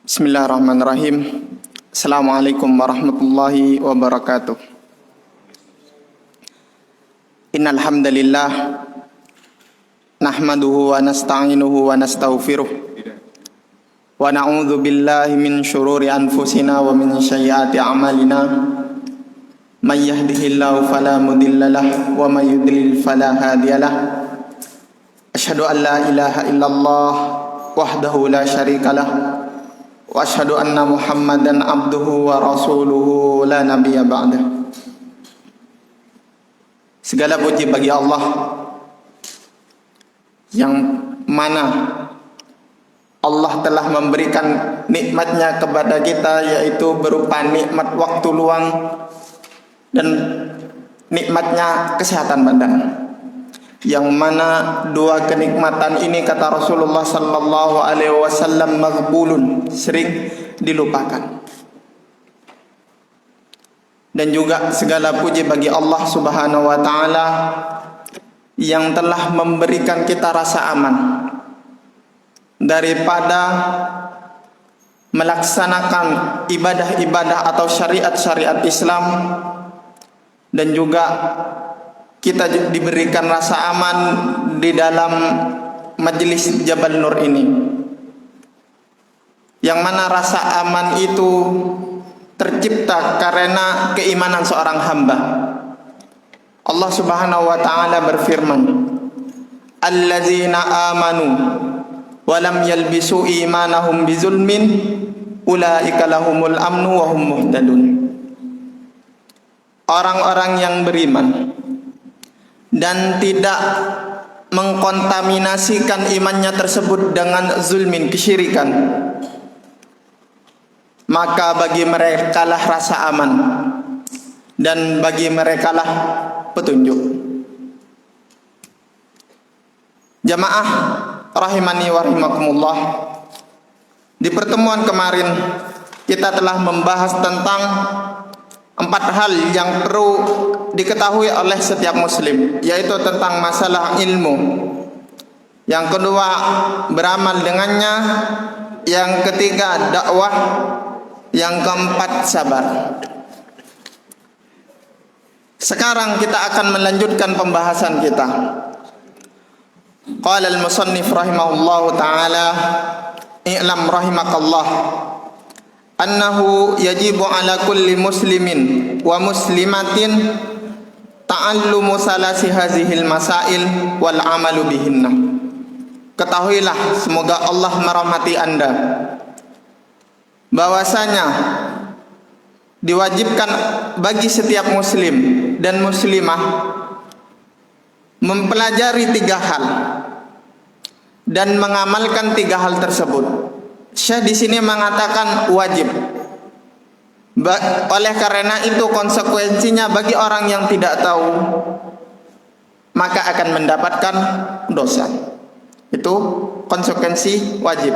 Bismillahirrahmanirrahim. Assalamualaikum warahmatullahi wabarakatuh. Innal hamdalillah nahmaduhu wa nasta'inuhu wa nastaghfiruh wa na'udzu billahi min syururi anfusina wa min sayyiati a'malina. May yahdihillahu fala mudhillalah wa may yudlil fala hadiyalah. Asyhadu an la ilaha illallah wahdahu la syarikalah wa asyhadu anna Muhammadan abduhu wa rasuluhu la nabiyya ba'dah. Segala puji bagi Allah yang mana Allah telah memberikan nikmatnya kepada kita, yaitu berupa nikmat waktu luang dan nikmatnya kesehatan badan, yang mana dua kenikmatan ini kata Rasulullah sallallahu alaihi wasallam maghbulun, sering dilupakan. Dan juga segala puji bagi Allah Subhanahu wa taala yang telah memberikan kita rasa aman daripada melaksanakan ibadah-ibadah atau syariat-syariat Islam, dan juga kita diberikan rasa aman di dalam majelis Jabal Nur ini, yang mana rasa aman itu tercipta karena keimanan seorang hamba. Allah Subhanahu wa taala berfirman, alladzina amanu wa lam yalbisu imanahum bizulmin ulaika lahumul amnu wa hum muhtadun. Orang-orang yang beriman dan tidak mengkontaminasikan imannya tersebut dengan zulmin, kesyirikan, maka bagi mereka lah rasa aman dan bagi mereka lah petunjuk. Jamaah rahimani wa rahimakumullah, di pertemuan kemarin kita telah membahas tentang 4 hal yang perlu diketahui oleh setiap muslim, yaitu tentang masalah ilmu. Yang kedua, beramal dengannya. Yang ketiga, dakwah. Yang keempat, sabar. Sekarang kita akan melanjutkan pembahasan kita. Qala al-musannif rahimahullahu ta'ala, i'lam rahimakallah annahu yajibu ala kulli muslimin wa muslimatin ta'allumu salasi hazihil masail wal amalu bihinna. Ketahuilah, semoga Allah merahmati Anda, bahwasanya diwajibkan bagi setiap muslim dan muslimah mempelajari 3 hal dan mengamalkan 3 hal tersebut. Syekh di sini mengatakan wajib. Oleh karena itu konsekuensinya bagi orang yang tidak tahu maka akan mendapatkan dosa. Itu konsekuensi wajib.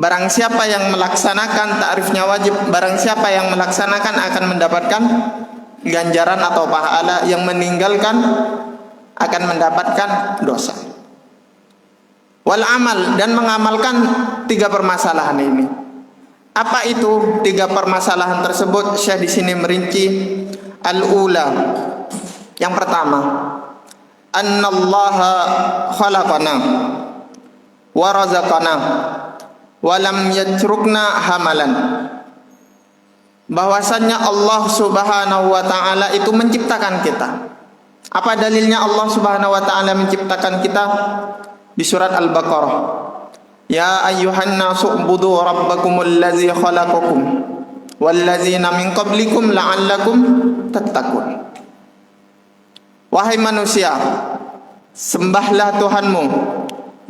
Barang siapa yang melaksanakan, ta'rifnya wajib, barang siapa yang melaksanakan akan mendapatkan ganjaran atau pahala, yang meninggalkan akan mendapatkan dosa. Wal amal, dan mengamalkan 3 permasalahan ini. Apa itu 3 permasalahan tersebut? Syekh di sini merinci. Al-ula, yang pertama, annallaha khalaqana wa razaqana wa lam yatrukna hamalan. Bahwasannya Allah Subhanahu wa taala itu menciptakan kita. Apa dalilnya Allah Subhanahu wa taala menciptakan kita? Di surat Al-Baqarah, ya ayyuhan nasu ubudu rabbakumul ladzi khalaqakum wal ladzina min qablikum la'allakum tattaqun. Wahai manusia, sembahlah Tuhanmu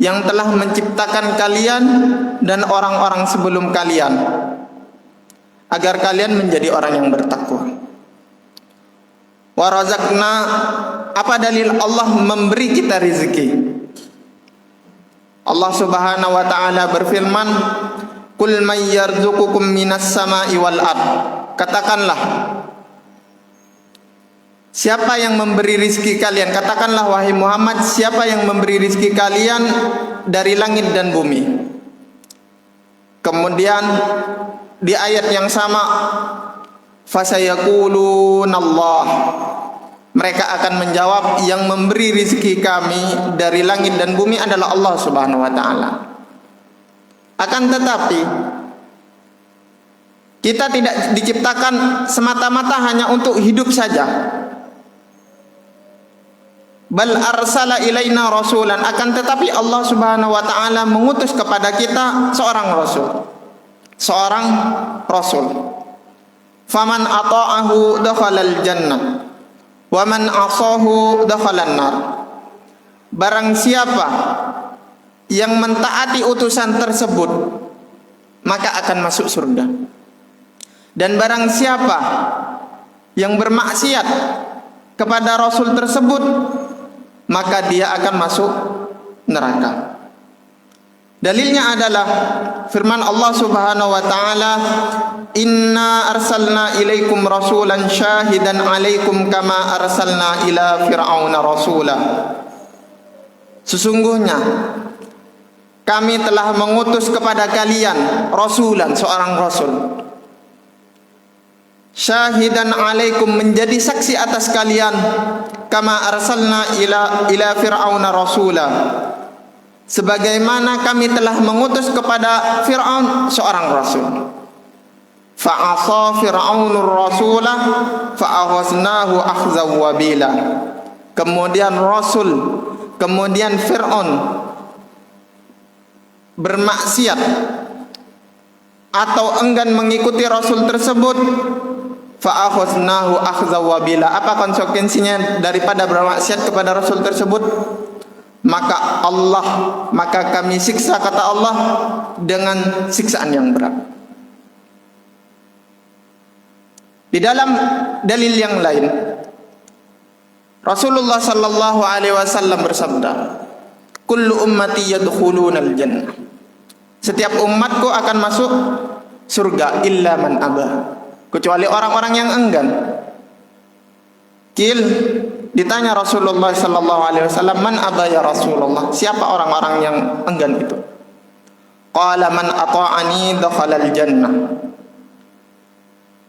yang telah menciptakan kalian dan orang-orang sebelum kalian, agar kalian menjadi orang yang bertakwa. Wa razaqna, apa dalil Allah memberi kita rezeki? Allah Subhanahu wa taala berfirman, "Qul may yarzuqukum minas sama'i wal ard." Katakanlah, siapa yang memberi rizki kalian? Katakanlah wahai Muhammad, siapa yang memberi rizki kalian dari langit dan bumi? Kemudian di ayat yang sama, fasayaqulunallah, mereka akan menjawab yang memberi rizki kami dari langit dan bumi adalah Allah Subhanahu wa taala. Akan tetapi kita tidak diciptakan semata-mata hanya untuk hidup saja. Bal arsala ilaina rasulan, akan tetapi Allah Subhanahu wa taala mengutus kepada kita seorang rasul. Faman ata'ahu dakhalal jannah wa man asahu dakhalan nar. Barang siapa yang mentaati utusan tersebut maka akan masuk surga. Dan barang siapa yang bermaksiat kepada rasul tersebut maka dia akan masuk neraka. Dalilnya adalah firman Allah Subhanahu wa taala, inna arsalna ilaikum rasulan syahidan alaikum kama arsalna ila fir'auna rasula. Sesungguhnya kami telah mengutus kepada kalian rasulan, seorang rasul, syahidan alaikum, menjadi saksi atas kalian, kama arsalna ila fir'auna rasula, sebagaimana kami telah mengutus kepada Fir'aun seorang rasul. Fa'asa fir'aunur rasulah fa'aghasnahu akhzaw wabila. Kemudian Fir'aun bermaksiat atau enggan mengikuti rasul tersebut, fa'akhadnahu akhza wabila. Apa konsekuensinya daripada bermaksiat kepada rasul tersebut? Maka kami siksa, kata Allah, dengan siksaan yang berat. Di dalam dalil yang lain, Rasulullah sallallahu alaihi wasallam bersabda, kullu ummati yadkhulunal jannah, setiap umatku akan masuk surga illa man aba, kecuali orang-orang yang enggan. Ditanya Rasulullah sallallahu alaihi wasallam, man aba ya Rasulullah, siapa orang-orang yang enggan itu? Qala man ata'ani dakhalal jannah,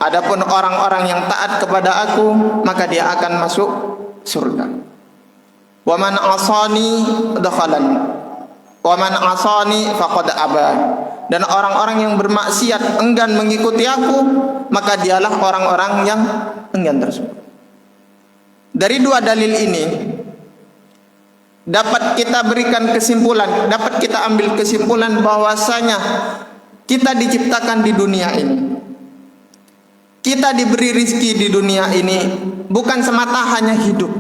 adapun orang-orang yang taat kepada aku maka dia akan masuk surga. Wa man asani faqad aba, dan orang-orang yang bermaksiat enggan mengikuti aku maka dialah orang-orang yang enggan tersebut. Dari dua dalil ini dapat kita berikan kesimpulan, dapat kita ambil kesimpulan bahwasanya kita diciptakan di dunia ini, kita diberi rizki di dunia ini bukan semata hanya hidup,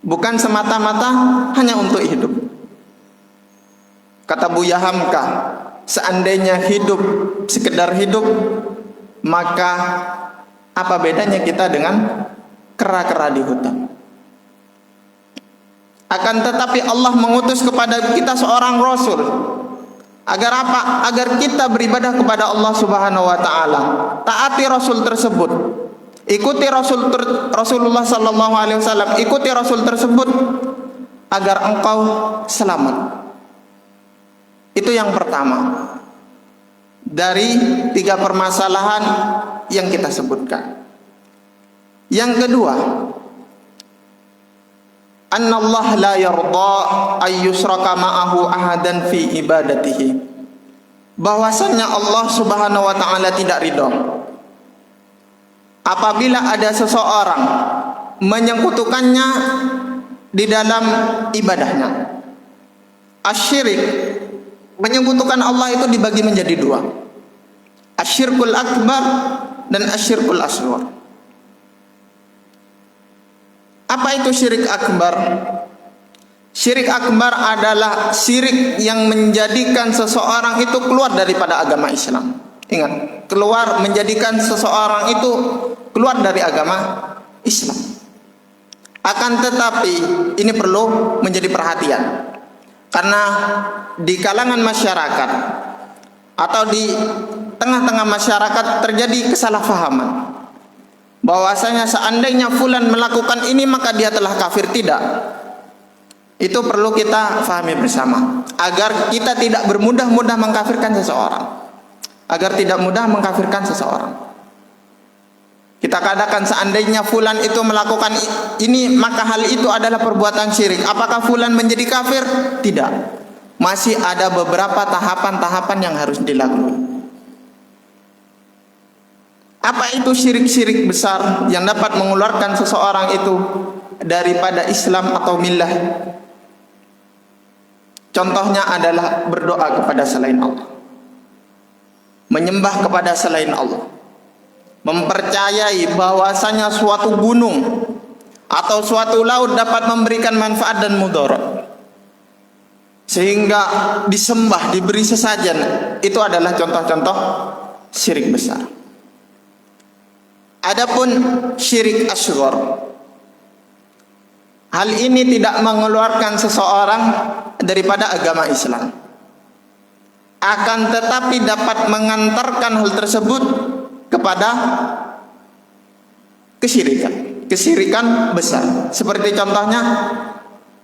bukan semata-mata hanya untuk hidup. Kata Buya Hamka, seandainya hidup sekedar hidup, maka apa bedanya kita dengan kera-kera di hutan? Akan tetapi Allah mengutus kepada kita seorang rasul. Agar apa? Agar kita beribadah kepada Allah Subhanahu wa taala. Taati rasul tersebut. Ikuti Rasulullah sallallahu alaihi wasallam, ikuti rasul tersebut agar engkau selamat. Itu yang pertama dari tiga permasalahan yang kita sebutkan. Yang kedua, annallah la yarda ayyusraka ma'ahu ahadan fi ibadatihi, bahwasanya Allah Subhanahu wa taala tidak ridha apabila ada seseorang menyekutukannya di dalam ibadahnya. Asyirik, menyekutukan Allah itu dibagi menjadi dua, asyirkul akbar dan asyirkul asghar. Apa itu syirik akbar? Syirik akbar adalah syirik yang menjadikan seseorang itu keluar daripada agama Islam. Ingat, keluar, menjadikan seseorang itu keluar dari agama Islam. Akan tetapi ini perlu menjadi perhatian, karena di kalangan masyarakat atau di tengah-tengah masyarakat terjadi kesalahpahaman bahwasanya seandainya fulan melakukan ini maka dia telah kafir. Tidak. Itu perlu kita fahami bersama agar kita tidak bermudah-mudah mengkafirkan seseorang. Agar tidak mudah mengkafirkan seseorang. Kita katakan seandainya fulan itu melakukan ini, maka hal itu adalah perbuatan syirik. Apakah fulan menjadi kafir? Tidak. Masih ada beberapa tahapan-tahapan yang harus dilalui. Apa itu syirik-syirik besar yang dapat mengeluarkan seseorang itu daripada Islam atau millah? Contohnya adalah berdoa kepada selain Allah, menyembah kepada selain Allah, mempercayai bahwasanya suatu gunung atau suatu laut dapat memberikan manfaat dan mudarat, sehingga disembah, diberi sesajen. Itu adalah contoh-contoh syirik besar. Adapun syirik asghar, hal ini tidak mengeluarkan seseorang daripada agama Islam. Akan tetapi dapat mengantarkan hal tersebut kepada kesyirikan besar. Seperti contohnya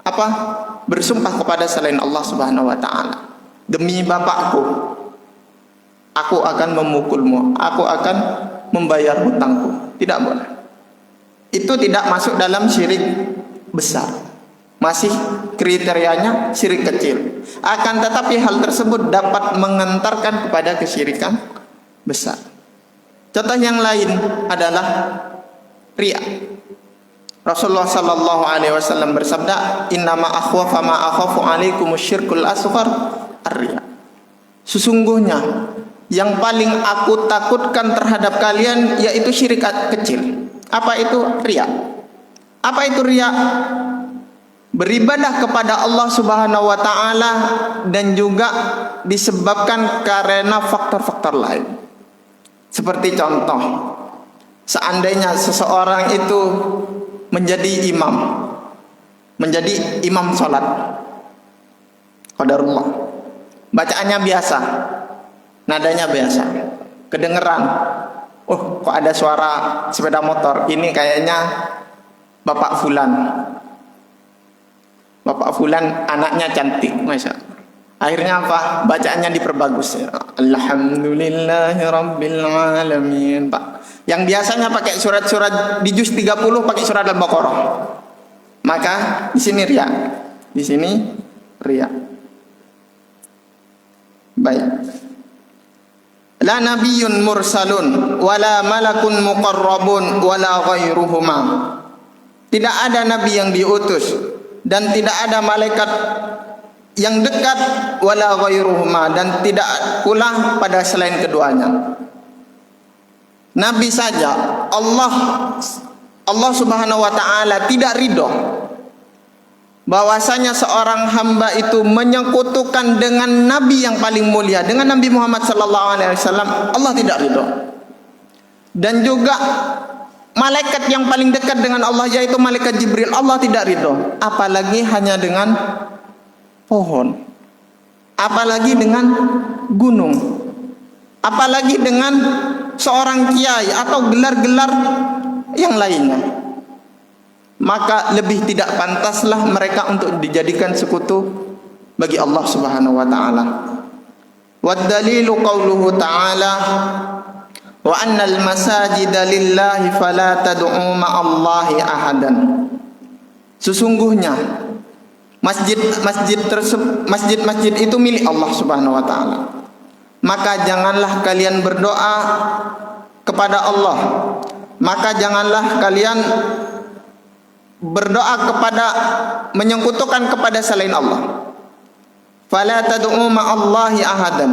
apa? Bersumpah kepada selain Allah Subhanahu wa taala. Demi bapakku, aku akan memukulmu, aku akan membayar hutangku. Tidak boleh. Itu tidak masuk dalam syirik besar. Masih kriterianya syirik kecil. Akan tetapi hal tersebut dapat mengantarkan kepada kesyirikan besar. Contoh yang lain adalah riya. Rasulullah sallallahu alaihi wasallam bersabda, "Innama akhwafa ma akhafu alaikumus syirkul asghar ar-riya." Sesungguhnya yang paling aku takutkan terhadap kalian yaitu syirik kecil. Apa itu riya? Apa itu riya? Beribadah kepada Allah Subhanahu wa taala dan juga disebabkan karena faktor-faktor lain. Seperti contoh, seandainya seseorang itu menjadi imam sholat, qadarullah, bacaannya biasa, nadanya biasa, kedengeran, oh kok ada suara sepeda motor, ini kayaknya Bapak Fulan anaknya cantik, masya Allah. Akhirnya apa? Bacaannya diperbagus. Alhamdulillahirabbil alamin. Pak, yang biasanya pakai surat-surat di juz 30 pakai surat Al-Baqarah. Maka di sini riya. Di sini riya. Baik. La nabiyyun mursalun wala malakun muqarrabun wala ghairuhuma. Tidak ada nabi yang diutus dan tidak ada malaikat yang dekat wala ghairuhuma, dan tidak pula pada selain keduanya. Nabi saja Allah Subhanahu wa taala tidak ridho bahwasanya seorang hamba itu menyekutukan dengan nabi yang paling mulia, dengan Nabi Muhammad sallallahu alaihi wasallam. Allah tidak ridho. Dan juga malaikat yang paling dekat dengan Allah yaitu malaikat Jibril, Allah tidak ridho. Apalagi hanya dengan pohon, apalagi dengan gunung, apalagi dengan seorang kiai atau gelar-gelar yang lainnya. Maka lebih tidak pantaslah mereka untuk dijadikan sekutu bagi Allah Subhanahu wa taala. Wad dalilu qauluhu ta'ala, wa annal masajida lillahi fala tad'u ma'allahi ahadan. Sesungguhnya masjid itu milik Allah Subhanahu wa taala. Maka janganlah kalian berdoa kepada Allah. Maka janganlah kalian berdoa kepada menyekutukan kepada selain Allah. Fala tad'u ma'allahi ahadan.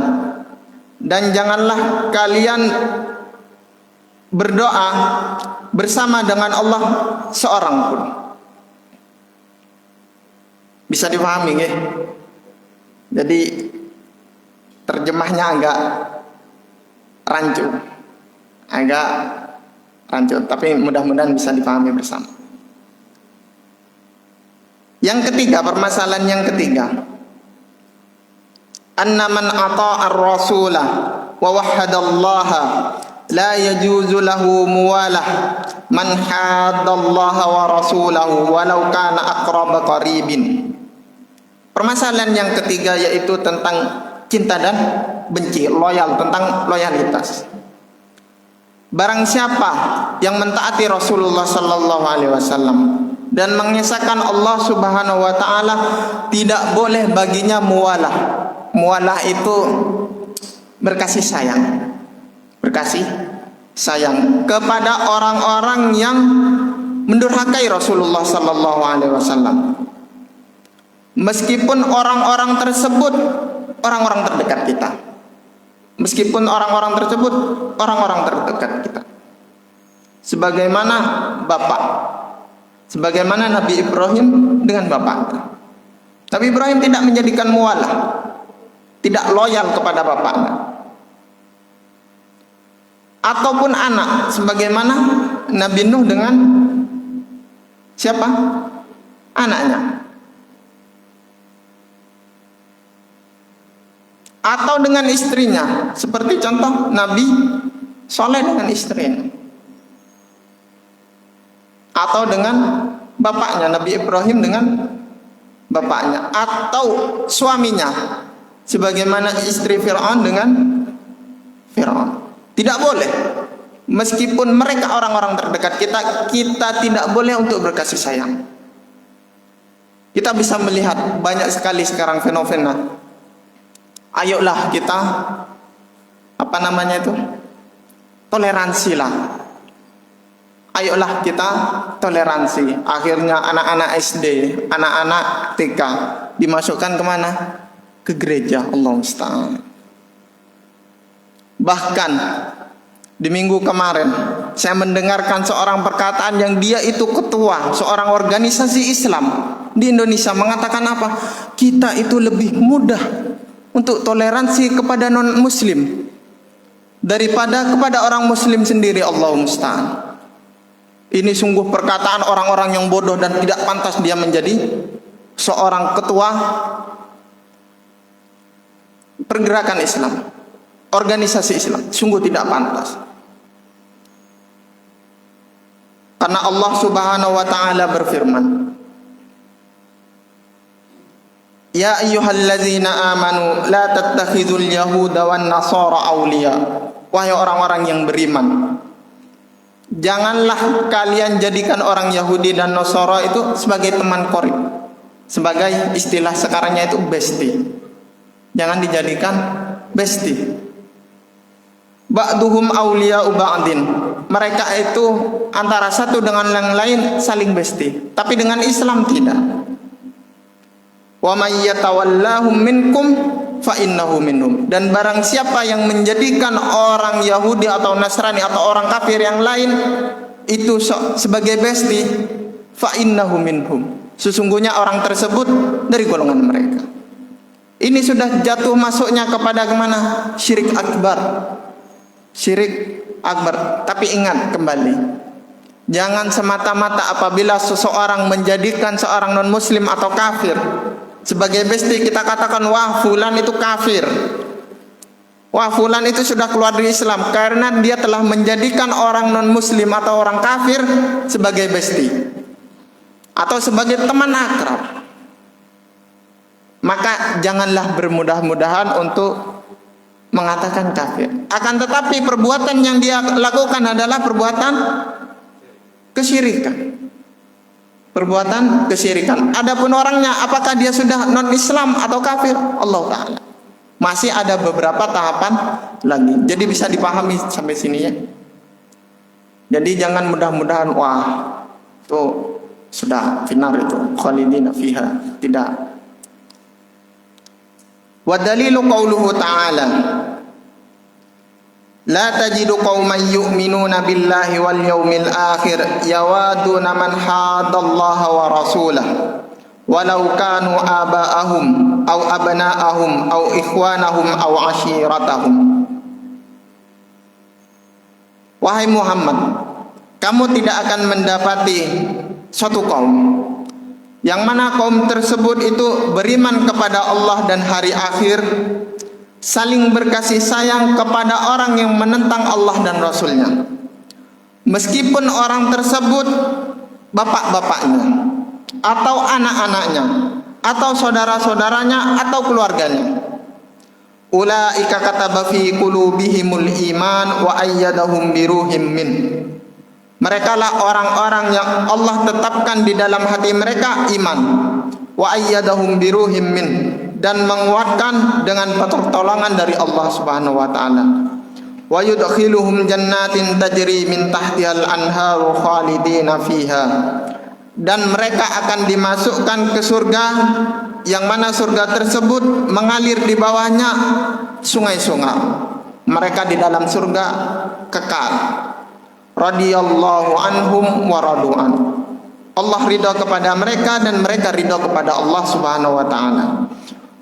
Dan janganlah kalian berdoa bersama dengan Allah seorang pun. Bisa dipahami nggih? Jadi terjemahnya agak rancu. Tapi mudah-mudahan bisa dipahami bersama. Yang ketiga, permasalahan yang ketiga, anna man ata'a ar-rasulah wa wahhadallaha la yajuzu lahu muwalah man haddallaha wa rasulahu walau kana aqrab qaribin. Permasalahan yang ketiga yaitu tentang cinta dan benci, loyal, tentang loyalitas. Barang siapa yang mentaati Rasulullah sallallahu alaihi wasallam dan mengesahkan Allah Subhanahu wa taala, tidak boleh baginya muwalah. Muwalah itu berkasih sayang. Berkasih sayang kepada orang-orang yang mendurhakai Rasulullah sallallahu alaihi wasallam. Meskipun orang-orang tersebut orang-orang terdekat kita. Meskipun orang-orang tersebut orang-orang terdekat kita. Sebagaimana bapak, sebagaimana Nabi Ibrahim dengan bapaknya. Nabi Ibrahim tidak menjadikan muwalah, tidak loyal kepada bapaknya. Ataupun anak, sebagaimana Nabi Nuh dengan siapa? Anaknya. Atau dengan istrinya, seperti contoh Nabi Soleh dengan istrinya. Atau dengan bapaknya, Nabi Ibrahim dengan bapaknya. Atau suaminya, sebagaimana istri Fir'aun dengan Fir'aun. Tidak boleh. Meskipun mereka orang-orang terdekat kita, kita tidak boleh untuk berkasih sayang. Kita bisa melihat banyak sekali sekarang fenomena. Ayolah kita, apa namanya itu, toleransi lah. Ayolah kita toleransi. Akhirnya anak-anak SD, anak-anak TK dimasukkan kemana? Ke gereja. Allah musta'an. Bahkan di minggu kemarin saya mendengarkan seorang perkataan yang dia itu ketua seorang organisasi Islam di Indonesia, mengatakan apa? Kita itu lebih mudah untuk toleransi kepada non-muslim daripada kepada orang muslim sendiri. Allah musta'an. Ini sungguh perkataan orang-orang yang bodoh dan tidak pantas dia menjadi seorang ketua pergerakan Islam, organisasi Islam. Sungguh tidak pantas. Karena Allah Subhanahu wa taala berfirman, Ya ayyuhalladzina amanu la tattakhidul yahuda wan nasara awliya. Wahai orang-orang yang beriman, janganlah kalian jadikan orang Yahudi dan Nasara itu sebagai teman korib, sebagai istilah sekarangnya itu bestie. Jangan dijadikan bestie. Ba'duhum awliya'u ba'din. Mereka itu antara satu dengan yang lain saling bestie, tapi dengan Islam tidak. Wa may yatawallahum minkum fa innahu minhum. Dan barang siapa yang menjadikan orang Yahudi atau Nasrani atau orang kafir yang lain itu sebagai bestie, fa innahu minhum. Sesungguhnya orang tersebut dari golongan mereka. Ini sudah jatuh masuknya kepada kemana? Syirik akbar. Syirik akbar. Tapi ingat kembali, jangan semata-mata apabila seseorang menjadikan seorang non-muslim atau kafir sebagai bestie kita katakan wah fulan itu kafir, wah fulan itu sudah keluar dari Islam karena dia telah menjadikan orang non-muslim atau orang kafir sebagai bestie atau sebagai teman akrab. Maka janganlah bermudah-mudahan untuk mengatakan kafir. Akan tetapi perbuatan yang dia lakukan adalah perbuatan kesyirikan. Perbuatan kesyirikan. Adapun orangnya apakah dia sudah non-Islam atau kafir? Allah Ta'ala. Masih ada beberapa tahapan lagi. Jadi bisa dipahami sampai sini ya. Jadi jangan mudah-mudahan wah itu sudah final itu khalidina fiha. Tidak. Wa dalilu qauluhu ta'ala La tajidu qauman yu'minuna billahi wal yawmil akhir yawaduna man hadallaha wa rasulah walau kanu aba'ahum aw abna'ahum aw ikhwanahum aw ashiratahum. Wahai Muhammad, kamu tidak akan mendapati suatu kaum yang mana kaum tersebut itu beriman kepada Allah dan hari akhir, saling berkasih sayang kepada orang yang menentang Allah dan Rasulnya, meskipun orang tersebut bapak-bapaknya atau anak-anaknya atau saudara-saudaranya atau keluarganya. Ulaika kataba fi qulubihimul iman wa ayyadahum biruhim min. Mereka lah orang-orang yang Allah tetapkan di dalam hati mereka iman. Wa ayyadahum biruhim min, dan menguatkan dengan pertolongan dari Allah Subhanahu wa taala. Wa yudkhiluhum jannatin tajri min tahtihal anharu khalidina fiha. Dan mereka akan dimasukkan ke surga, yang mana surga tersebut mengalir di bawahnya sungai-sungai. Mereka di dalam surga kekal. Radhiyallahu anhum wa radu'an. Allah ridha kepada mereka dan mereka ridha kepada Allah Subhanahu wa taala.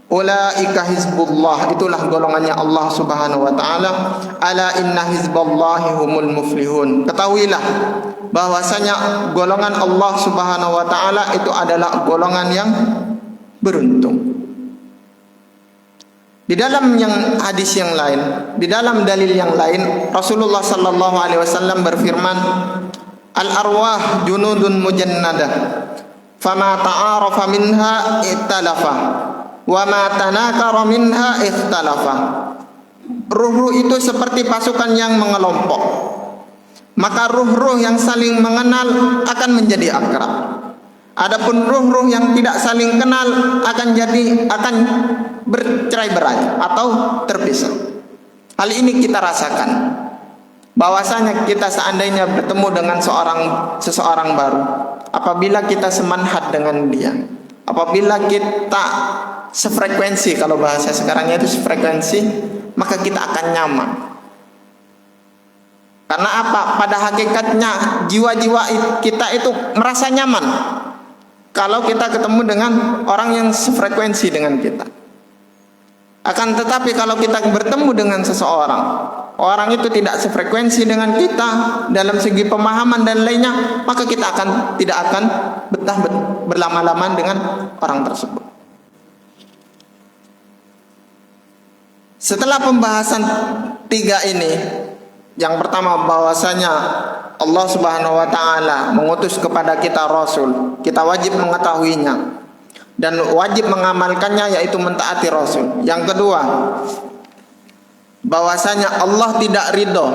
Ulaika hizbullah, itulah golongannya Allah Subhanahu wa taala. Ala inna hizballahi humul muflihun. Ketahuilah bahwasanya golongan Allah Subhanahu wa taala itu adalah golongan yang beruntung. Di dalam hadis yang lain, di dalam dalil yang lain, Rasulullah sallallahu alaihi wasallam berfirman, al arwah junudun mujannadah, fama ta'arafa minha iktalafa, wa ma tanakara minha ikhtalafa. Ruh-ruh itu seperti pasukan yang mengelompok, maka ruh-ruh yang saling mengenal akan menjadi akrab. Adapun ruh-ruh yang tidak saling kenal akan bercerai-berai atau terpisah. Hal ini kita rasakan. Bahwasanya kita seandainya bertemu dengan seseorang baru, apabila kita semanhat dengan dia, apabila kita sefrekuensi, kalau bahasa sekarangnya itu sefrekuensi, maka kita akan nyaman. Karena apa? Pada hakikatnya jiwa-jiwa kita itu merasa nyaman kalau kita ketemu dengan orang yang sefrekuensi dengan kita. Akan tetapi kalau kita bertemu dengan seseorang, orang itu tidak sefrekuensi dengan kita dalam segi pemahaman dan lainnya, maka kita tidak akan betah berlama-lama dengan orang tersebut. Setelah pembahasan 3 ini, yang pertama bahwasanya Allah Subhanahu wa taala mengutus kepada kita rasul, kita wajib mengetahuinya dan wajib mengamalkannya, yaitu mentaati rasul. Yang kedua, bahwasanya Allah tidak ridho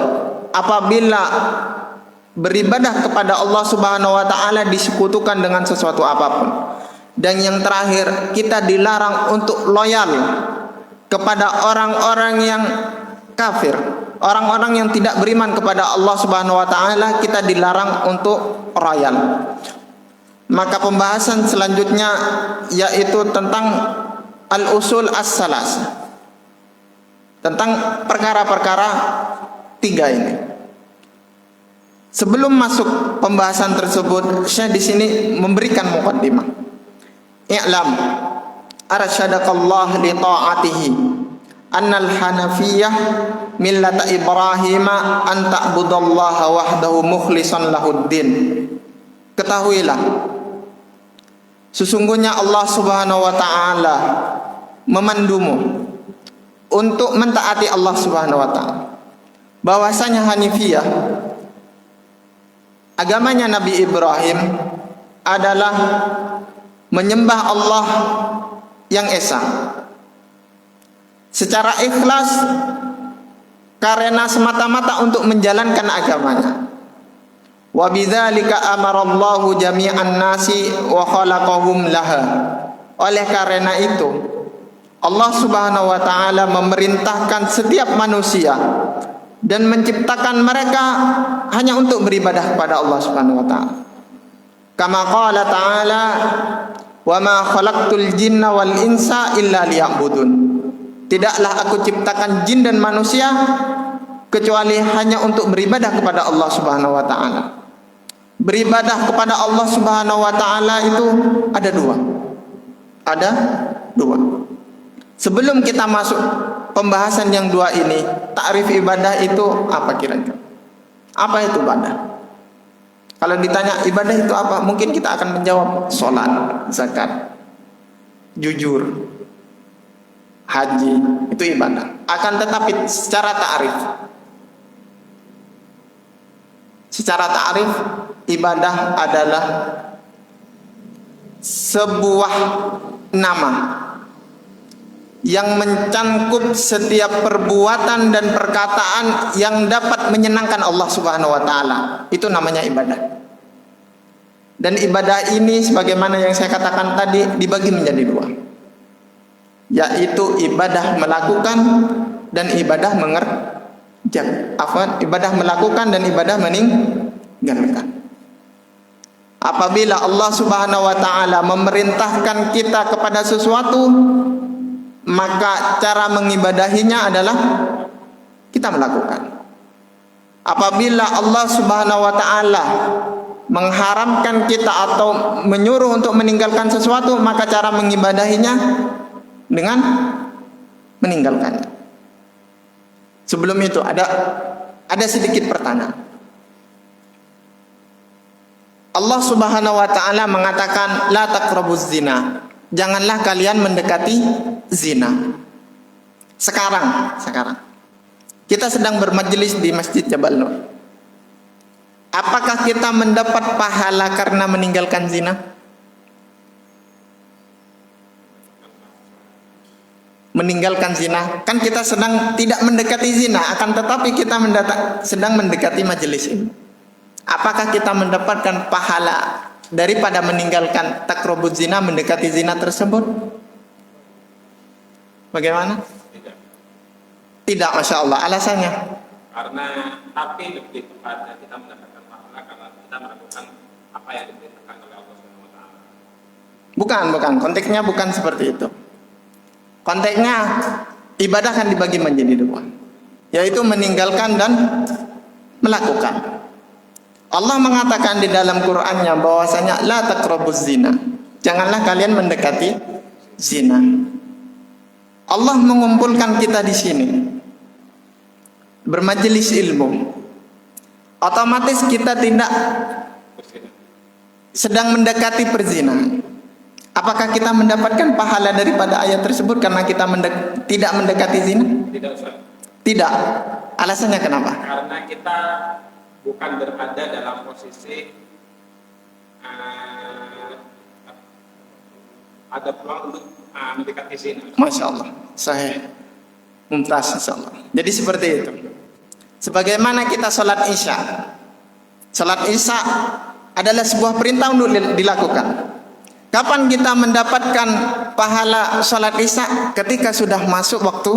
apabila beribadah kepada Allah Subhanahu wa taala disekutukan dengan sesuatu apapun. Dan yang terakhir, kita dilarang untuk loyal kepada orang-orang yang kafir, orang-orang yang tidak beriman kepada Allah Subhanahu wa taala. Kita dilarang untuk royal. Maka pembahasan selanjutnya yaitu tentang al-usul as-salas, tentang perkara-perkara 3 ini. Sebelum masuk pembahasan tersebut, saya di sini memberikan muqaddimah. I'lam arsyadakallah li ta'atihi annal hanafiyah millata Ibrahim an ta'budallaha wahdahu mukhlishan lahuddin. Ketahuilah, sesungguhnya Allah Subhanahu wa taala memandumu untuk mentaati Allah Subhanahu wa taala. Bahwasanya Hanifiyah, agamanya Nabi Ibrahim, adalah menyembah Allah yang esa secara ikhlas, karena semata-mata untuk menjalankan agamanya. Wa bidzalika amarallahu jami'an nasi wa khalaqahum laha. Oleh karena itu, Allah Subhanahu wa taala memerintahkan setiap manusia dan menciptakan mereka hanya untuk beribadah kepada Allah Subhanahu wa taala. Kama qala ta'ala, "Wa ma khalaqtul jinna wal insa illa liya'budun." Tidaklah aku ciptakan jin dan manusia kecuali hanya untuk beribadah kepada Allah Subhanahu wa taala. Beribadah kepada Allah Subhanahu wa taala itu ada 2. Ada 2. Sebelum kita masuk pembahasan yang 2 ini, takrif ibadah itu apa kira-kira? Apa itu ibadah? Kalau ditanya ibadah itu apa, mungkin kita akan menjawab sholat, zakat, jujur, haji, itu ibadah. Akan tetapi secara ta'rif, ibadah adalah sebuah nama yang mencangkup setiap perbuatan dan perkataan yang dapat menyenangkan Allah Subhanahu wa taala. Itu namanya ibadah. Dan ibadah ini sebagaimana yang saya katakan tadi dibagi menjadi dua, yaitu ibadah melakukan dan ibadah mengerjakan. Ibadah melakukan dan ibadah meninggalkan. Apabila Allah Subhanahu wa taala memerintahkan kita kepada sesuatu, maka cara mengibadahinya adalah kita melakukan. Apabila Allah Subhanahu wa taala mengharamkan kita atau menyuruh untuk meninggalkan sesuatu, maka cara mengibadahinya dengan meninggalkannya. Sebelum itu ada sedikit pertanyaan. Allah Subhanahu wa taala mengatakan la taqrabuz zina. Janganlah kalian mendekati zina. Sekarang kita sedang bermajelis di Masjid Jabal Nur. Apakah kita mendapat pahala karena meninggalkan zina? Meninggalkan zina, kan kita sedang tidak mendekati zina, akan tetapi kita sedang mendekati majelis ini. Apakah kita mendapatkan pahala daripada meninggalkan takrobut zina, mendekati zina tersebut? Bagaimana? Tidak, Masya Allah. Alasannya? Karena tapi lebih kepada kita mendapatkan pahala karena kita melakukan apa yang diperintahkan oleh Allah Subhanahu wa taala. Bukan. Konteksnya bukan seperti itu. Konteksnya ibadah kan dibagi menjadi dua, yaitu meninggalkan dan melakukan. Allah mengatakan di dalam Qur'annya bahwasanya la taqrabuz zina. Janganlah kalian mendekati zina. Allah mengumpulkan kita di sini bermajelis ilmu. Otomatis kita tidak sedang mendekati perzinahan. Apakah kita mendapatkan pahala daripada ayat tersebut karena kita tidak mendekati zina? Tidak, Ustaz. Tidak. Alasannya kenapa? Karena kita bukan berada dalam posisi ada peluang untuk mendekati zina. Masya Allah, sahih, mumtaz, insya Allah. Jadi seperti itu. Sebagaimana kita sholat isya. Sholat isya adalah sebuah perintah untuk dilakukan. Kapan kita mendapatkan pahala sholat isya? Ketika sudah masuk waktu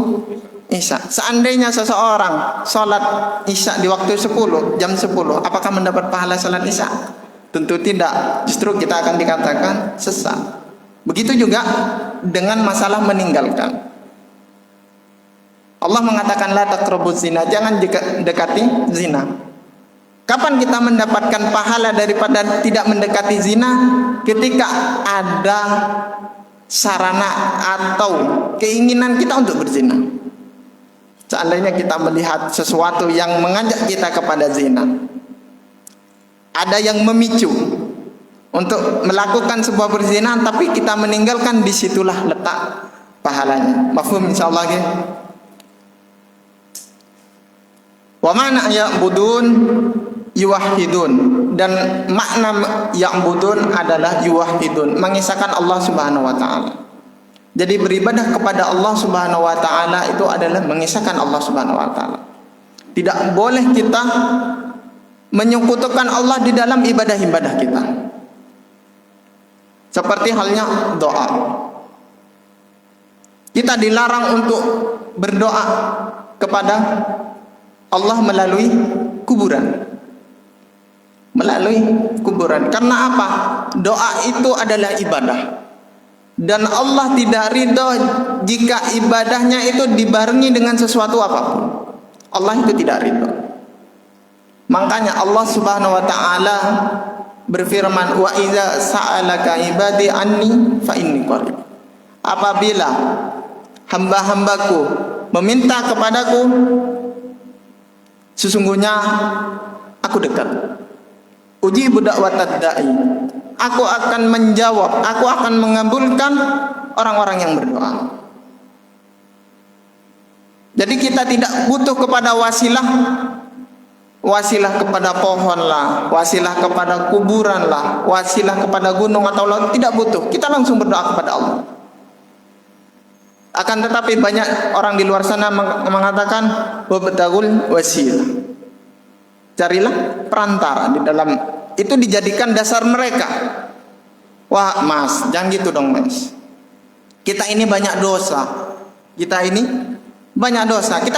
isya. Seandainya seseorang sholat isya di waktu 10, jam 10, apakah mendapat pahala sholat isya? Tentu tidak. Justru kita akan dikatakan sesat. Begitu juga dengan masalah meninggalkan. Allah mengatakan la taqrabuz zina, jangan dekati zina. Kapan kita mendapatkan pahala daripada tidak mendekati zina? Ketika ada sarana atau keinginan kita untuk berzina. Seandainya kita melihat sesuatu yang mengajak kita kepada zina, ada yang memicu untuk melakukan sebuah perzinahan, tapi kita meninggalkan, disitulah letak pahalanya. Mafhum insyaallah ya. Wa mana ya'budun yuwahhidun, dan makna ya'budun adalah yuwahhidun, mengisahkan Allah Subhanahu wa taala. Jadi beribadah kepada Allah Subhanahu wa taala itu adalah mengisahkan Allah Subhanahu wa taala. Tidak boleh kita menyekutukan Allah di dalam ibadah-ibadah kita. Seperti halnya doa. Kita dilarang untuk berdoa kepada Allah melalui kuburan. Melalui kuburan. Karena apa? Doa itu adalah ibadah. Dan Allah tidak ridho jika ibadahnya itu dibarengi dengan sesuatu apapun. Allah itu tidak ridho. Makanya Allah Subhanahu wa taala berfirman, wa idza sa'alaka ibadi anni fa inni qarib. Apabila hamba-hambaku meminta kepadaku, sesungguhnya aku dekat. Ujibu da'watad da'i. Aku akan menjawab, aku akan mengabulkan orang-orang yang berdoa. Jadi kita tidak butuh kepada wasilah. Wasilah kepada pohon lah, wasilah kepada kuburan lah, wasilah kepada gunung atau laut, tidak butuh. Kita langsung berdoa kepada Allah. Akan tetapi banyak orang di luar sana mengatakan wabtagul wasilah. Carilah perantara di dalam itu dijadikan dasar mereka. Wah, Mas, jangan gitu dong, Mas. Kita ini banyak dosa. Kita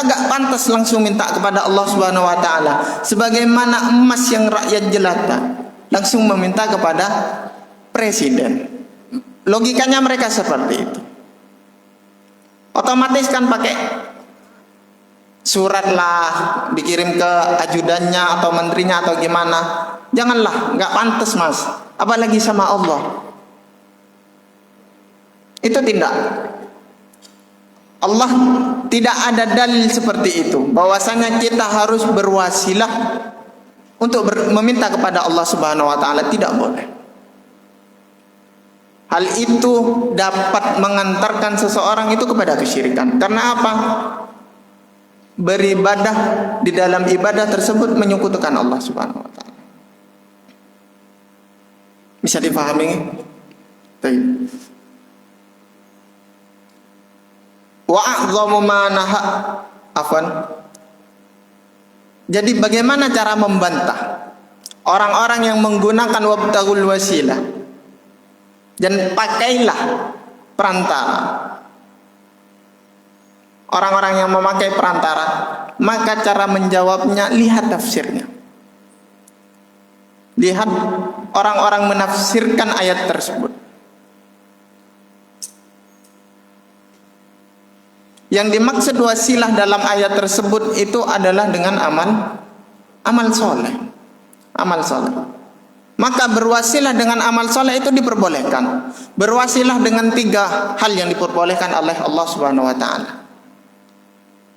gak pantas langsung minta kepada Allah Subhanahu wa taala sebagaimana emas yang rakyat jelata langsung meminta kepada presiden. Logikanya mereka seperti itu. Otomatis kan pakai surat lah, dikirim ke ajudannya atau menterinya atau gimana. Janganlah, nggak pantas, Mas. Apalagi sama Allah. Itu tidak. Allah tidak ada dalil seperti itu. Bahwasanya kita harus berwasilah untuk meminta kepada Allah Subhanahu wa taala, tidak boleh. Hal itu dapat mengantarkan seseorang itu kepada kesyirikan. Karena apa? Beribadah di dalam ibadah tersebut menyekutukan Allah Subhanahu wa taala. Bisa dipahami? Wa a'dhamu ma naha afwan. Jadi bagaimana cara membantah orang-orang yang menggunakan wabtagul wasilah? Dan pakailah perantara. Orang-orang yang memakai perantara, maka cara menjawabnya lihat tafsirnya. Lihat orang-orang menafsirkan ayat tersebut. Yang dimaksud wasilah dalam ayat tersebut itu adalah dengan amal soleh. Amal soleh. Maka berwasilah dengan amal soleh itu diperbolehkan. Berwasilah dengan 3 hal yang diperbolehkan oleh Allah Subhanahu wa taala.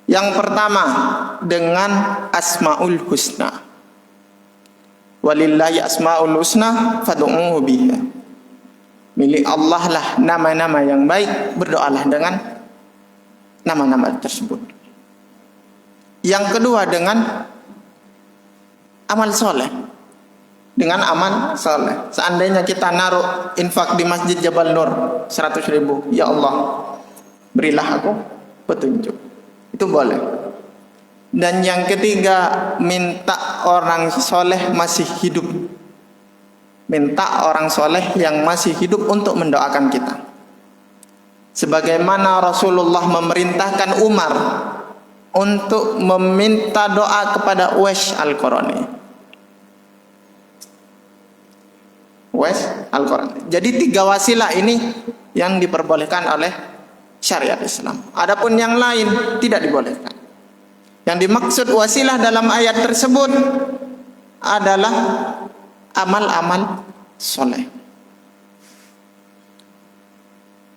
Yang pertama dengan asmaul husna. Walillahi asmaul husna fad'uuhu biha. Milik Allah lah nama-nama yang baik, berdoalah dengan nama-nama tersebut. Yang kedua dengan amal soleh. Dengan amal soleh. Seandainya kita naruh infak di Masjid Jabal Nur 100.000, ya Allah, berilah aku petunjuk. Itu boleh. Dan yang ketiga, minta orang soleh masih hidup. Minta orang soleh yang masih hidup untuk mendoakan kita. Sebagaimana Rasulullah memerintahkan Umar untuk meminta doa kepada Uwais Al-Qarani. Jadi 3 wasilah ini yang diperbolehkan oleh syariat Islam. Adapun yang lain tidak dibolehkan. Yang dimaksud wasilah dalam ayat tersebut adalah amal-amal soleh.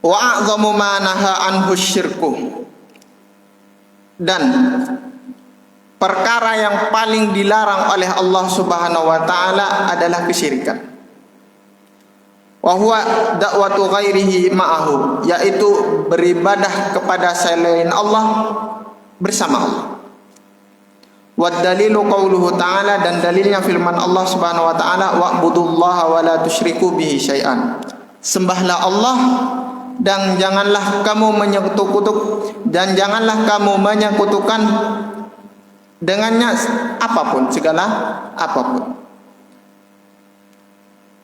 Wa a'dhamu ma naha anhu syirku. Dan perkara yang paling dilarang oleh Allah Subhanahu wa taala adalah kesyirikan. Wa huwa da'watu ghairihi ma'ahu, yaitu beribadah kepada selain Allah bersama Allah. Wa dalilu qauluhu ta'ala, dan dalilnya firman Allah Subhanahu wa taala, wa'budullaha wa la tusyriku bihi syai'an. Sembahlah Allah dan janganlah kamu menyekutukan dengannya apapun, segala apapun.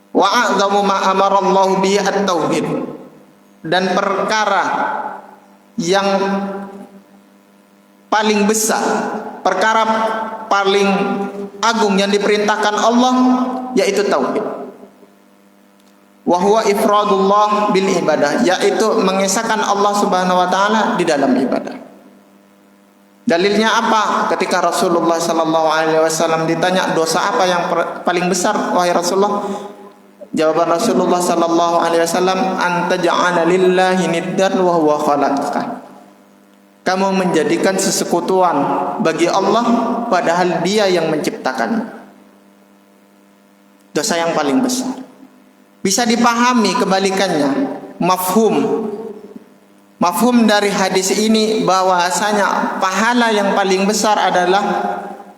Wa a'dhamu ma amarallahu bihi at-tauhid, dan perkara yang paling besar, perkara paling agung yang diperintahkan Allah yaitu tauhid. Wa huwa ifradullah bil ibadah, yaitu mengesahkan Allah Subhanahu wa taala di dalam ibadah. Dalilnya apa? Ketika Rasulullah sallallahu alaihi wasallam ditanya dosa apa yang paling besar wahai Rasulullah? Jawaban Rasulullah sallallahu alaihi wasallam, anta ja'ala lillahi niddan wa huwa khalaqaka. Kamu menjadikan sesekutuan bagi Allah padahal Dia yang menciptakan. Dosa yang paling besar. Bisa dipahami kebalikannya. Mafhum dari hadis ini bahwasanya pahala yang paling besar adalah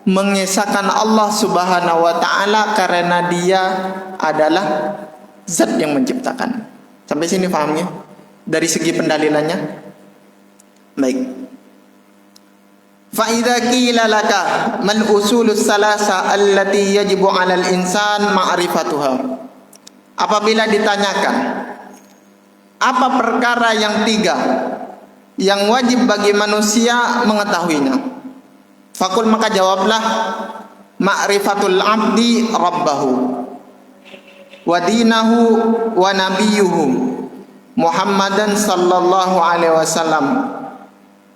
mengesahkan Allah Subhanahu wa taala karena Dia adalah zat yang menciptakan. Sampai sini pahamnya? Dari segi pendalilannya? Baik. Fa idza qila laka mal usulus salasa allati yajibu 'alal insan ma'rifatuha. Apabila ditanyakan apa perkara yang tiga yang wajib bagi manusia mengetahuinya, fakul maka jawablah ma'rifatul abdi rabbahu wa dinahu wa nabiyuhu Muhammadan sallallahu alaihi wasallam.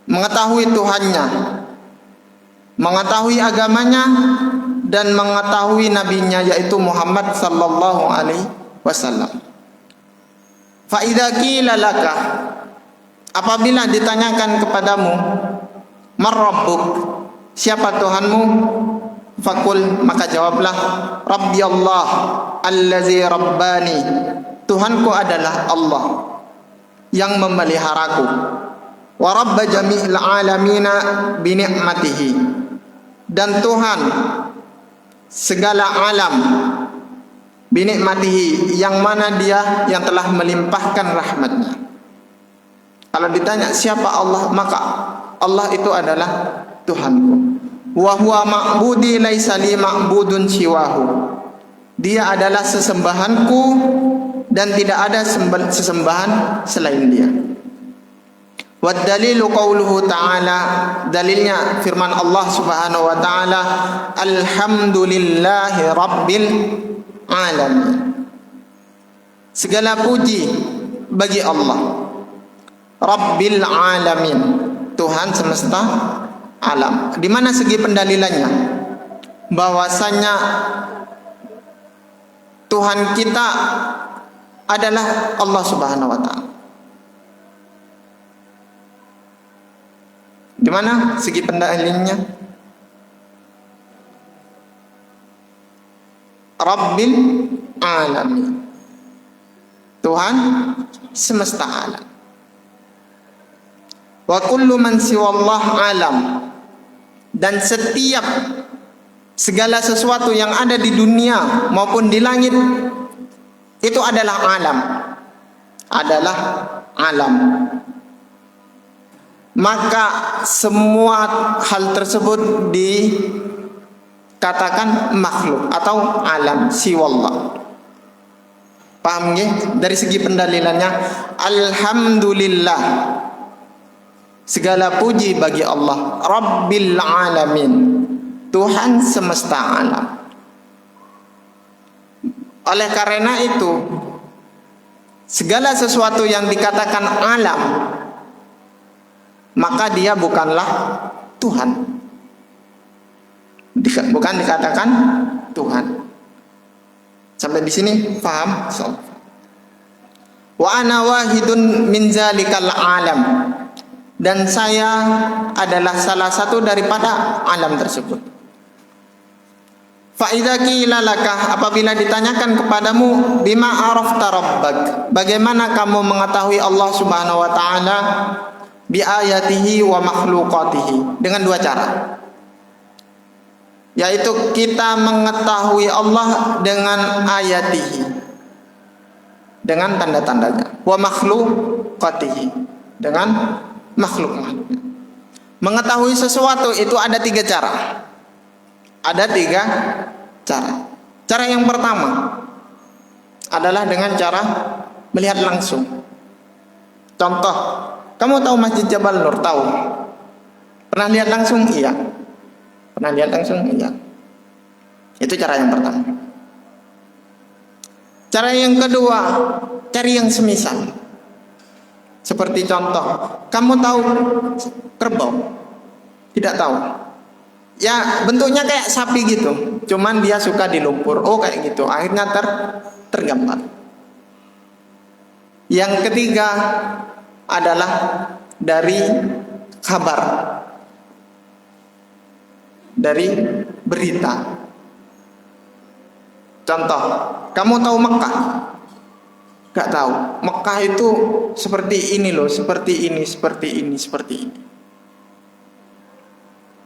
Mengetahui Tuhannya, mengetahui agamanya, dan mengetahui nabinya yaitu Muhammad sallallahu alaihi wasallam. Fa idza qila laka, apabila ditanyakan kepadamu, mar rabbuk, siapa Tuhanmu? Fakul maka jawablah Rabbi Allah allazi rabbani, Tuhanku adalah Allah yang memeliharaku. Wa rabba jami'il alamina bi ni'matihi, dan Tuhan segala alam bi ni'matihi, yang mana Dia yang telah melimpahkan rahmatnya. Kalau ditanya siapa Allah, maka Allah itu adalah Tuhanku. Wa huwa ma'budi laisa li ma'budun siwahu, Dia adalah sesembahanku dan tidak ada sesembahan selain Dia. Wad dalilu qauluhu ta'ala, dalilnya firman Allah Subhanahu wa taala, alhamdulillahi rabbil alamin. Segala puji bagi Allah, Rabbil alamin, Tuhan semesta alam. Di mana segi pendalilannya? Bahwasanya Tuhan kita adalah Allah Subhanahu wa taala. Di mana segi pendalilannya? Rabbil alamin, Tuhan semesta alam. Wa kullu man siwallah alam, dan setiap segala sesuatu yang ada di dunia maupun di langit itu adalah alam, adalah alam. Maka semua hal tersebut dikatakan makhluk atau alam siwallah. Paham nggih? Dari segi pendalilannya, alhamdulillah, segala puji bagi Allah, Rabbil alamin, Tuhan semesta alam. Oleh karena itu, segala sesuatu yang dikatakan alam, maka dia bukanlah Tuhan. Bukan dikatakan Tuhan. Sampai di sini paham? Wa ana wahidun min zalikal alam, dan saya adalah salah satu daripada alam tersebut. Fa idza qila laka, apabila ditanyakan kepadamu, bima arafta rabbak, bagaimana kamu mengetahui Allah Subhanahu wa taala? Bi ayatihi wa makhluqatihi, dengan dua cara, yaitu kita mengetahui Allah dengan ayatihi, dengan tanda-tandanya, wa makhluqatihi, dengan makhluk-makhluknya. Mengetahui sesuatu itu ada tiga cara. Ada tiga cara. Cara yang pertama adalah dengan cara melihat langsung. Contoh, kamu tahu Masjid Jabal Nur? Tahu? Pernah lihat langsung? Iya. Pernah lihat langsung? Iya. Itu cara yang pertama. Cara yang kedua, cari yang semisal. Seperti contoh, kamu tahu kerbau? Tidak tahu. Ya, bentuknya kayak sapi gitu, cuman dia suka di lumpur. Oh, kayak gitu. Akhirnya tergambar. Yang ketiga adalah dari kabar, dari berita. Contoh, kamu tahu Mekah? Gak tahu. Mekah itu seperti ini loh, seperti ini, seperti ini, seperti ini.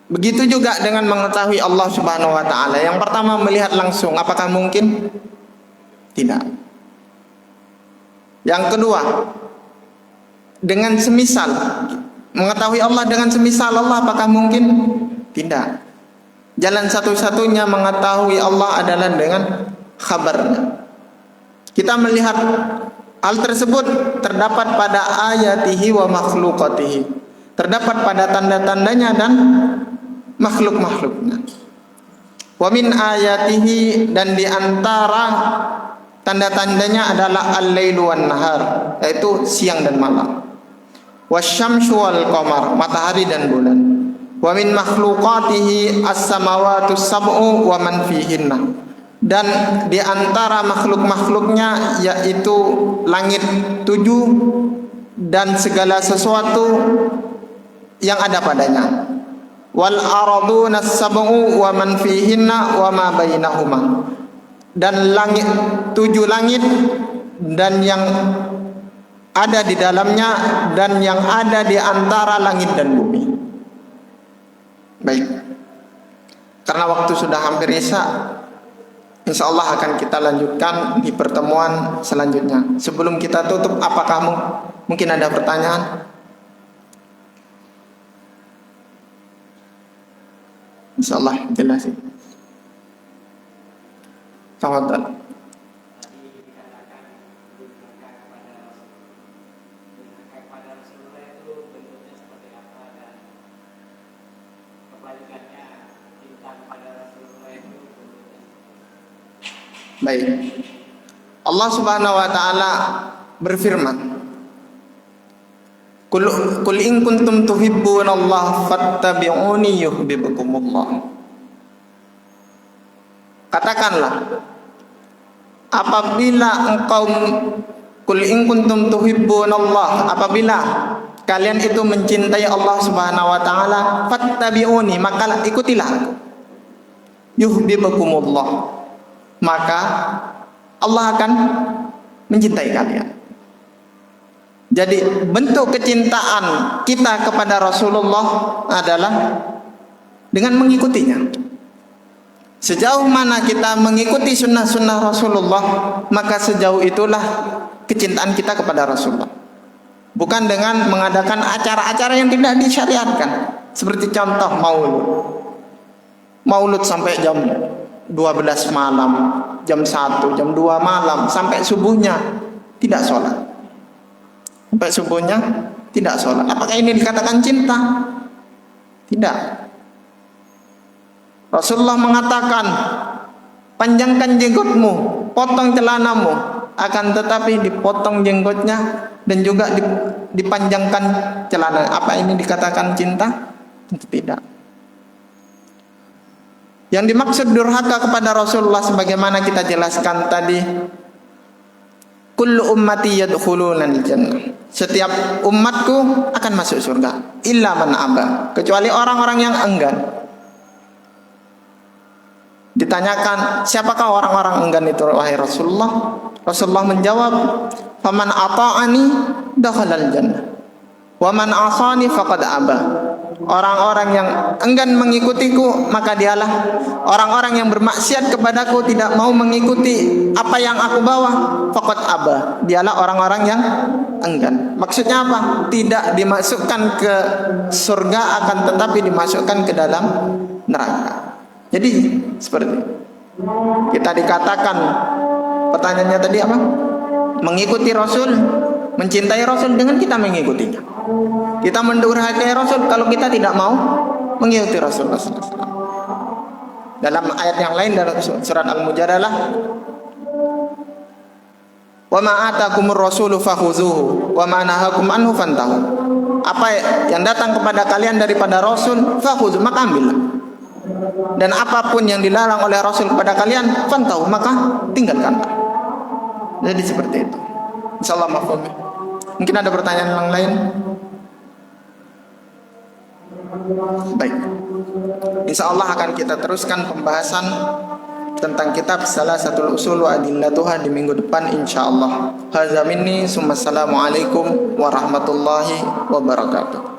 Begitu juga dengan mengetahui Allah Subhanahu wa taala. Yang pertama melihat langsung, apakah mungkin? Tidak. Yang kedua, dengan semisal, Mengetahui Allah dengan semisal Allah, apakah mungkin? Tidak. Jalan satu-satunya mengetahui Allah adalah dengan khabarnya. Kita melihat hal tersebut terdapat pada ayatihi wa makhlukatihi, terdapat pada tanda-tandanya dan makhluk-makhluknya. Wa min ayatihi, dan di antara tanda-tandanya adalah al-lailu wan nahar, yaitu siang dan malam. Wasyamsu wal qamar, matahari dan bulan. Wa min makhluqatihi as-samawati sab'u wa man fihinna, dan di antara makhluk-makhluknya yaitu langit 7 dan segala sesuatu yang ada padanya. Wal arduna sab'u wa man fihinna wa ma bainahuma, dan langit 7 langit dan yang ada di dalamnya dan yang ada di antara langit dan bumi. Baik, karena waktu sudah hampir isya, insya Allah akan kita lanjutkan di pertemuan selanjutnya. Sebelum kita tutup, apakah mungkin ada pertanyaan? Insya Allah jelas. Tafadhal. Baik. Allah Subhanahu wa taala berfirman, Qul in kuntum tuhibbunallaha fattabi'uni yuhibbukumullah. Katakanlah, apabila engkau Qul in kuntum tuhibbunallaha, apabila kalian itu mencintai Allah Subhanahu wa taala, fattabi'uni, maka ikutilah aku. Yuhibbukumullah, maka Allah akan mencintai kalian. Jadi bentuk kecintaan kita kepada Rasulullah adalah dengan mengikutinya. Sejauh mana kita mengikuti sunnah-sunnah Rasulullah, maka sejauh itulah kecintaan kita kepada Rasulullah. Bukan dengan mengadakan acara-acara yang tidak disyariatkan. Seperti contoh Maulud sampai jam 12 malam, jam 1, jam 2 malam, sampai subuhnya tidak sholat. Sampai subuhnya tidak sholat. Apakah ini dikatakan cinta? Tidak. Rasulullah mengatakan, panjangkan jenggotmu, potong celanamu, akan tetapi dipotong jenggotnya dan juga dipanjangkan celana. Apa ini dikatakan cinta? Tidak. Yang dimaksud durhaka kepada Rasulullah sebagaimana kita jelaskan tadi, kullu ummati yadkhulunal jannah, setiap umatku akan masuk surga, illa man aba, kecuali orang-orang yang enggan. Ditanyakan, siapakah orang-orang enggan itu wahai Rasulullah? Rasulullah menjawab, faman ata'ani dakhalal jannah wa man asani faqad aba. Orang-orang yang enggan mengikutiku, maka dialah orang-orang yang bermaksiat kepadaku, tidak mau mengikuti apa yang aku bawa, faqad aba. Dialah orang-orang yang enggan. Maksudnya apa? Tidak dimasukkan ke surga, akan tetapi dimasukkan ke dalam neraka. Jadi seperti kita dikatakan, pertanyaannya tadi apa? Mengikuti Rasul, mencintai Rasul dengan kita mengikutinya. Kita mendurhakai Rasul kalau kita tidak mau mengikuti Rasulullah SAW. Dalam ayat yang lain dalam surat Al-Mujadalah, wa ma atakumur rasulu fakhuzuhu wa ma nahakum anhu fantahu. Apa yang datang kepada kalian daripada Rasul, fakhuzuhu, maka ambillah. Dan apapun yang dilarang oleh Rasul kepada kalian, fantahu, maka tinggalkanlah. Jadi seperti itu. Insyaallah mafhum. Mungkin ada pertanyaan yang lain? Baik. Insyaallah akan kita teruskan pembahasan tentang kitab Salasatul Usul wa Adillatuha di minggu depan insyaallah. Hadza minni, assalamualaikum warahmatullahi wabarakatuh.